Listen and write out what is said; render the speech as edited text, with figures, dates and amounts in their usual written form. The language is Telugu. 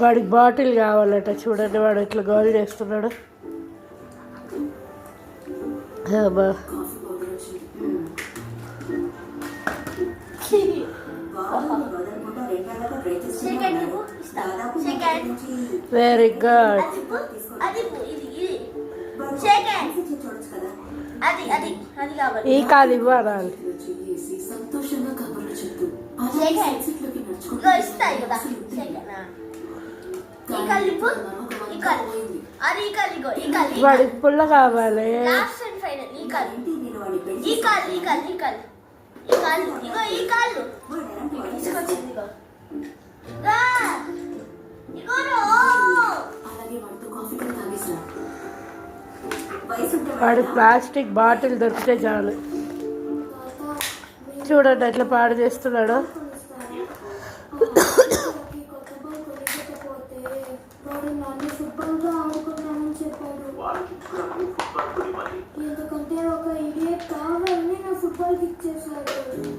వాడికి బాటిల్ కావాలట. చూడండి వాడు ఎట్లా గోల్ చేస్తున్నాడు. Very good. ఈ కాదు ఇవ్వాలి. వాడికి పుల్ల కావాలి. వాడి ప్లాస్టిక్ బాటిల్ దొరికితే చాలు. చూడండి ఎట్లా పాడు చేస్తున్నాడు. ఎందుకంటే ఒక ఇడియట్ కావాలని నా ఫుట్బాల్ కిక్ చేశాడు.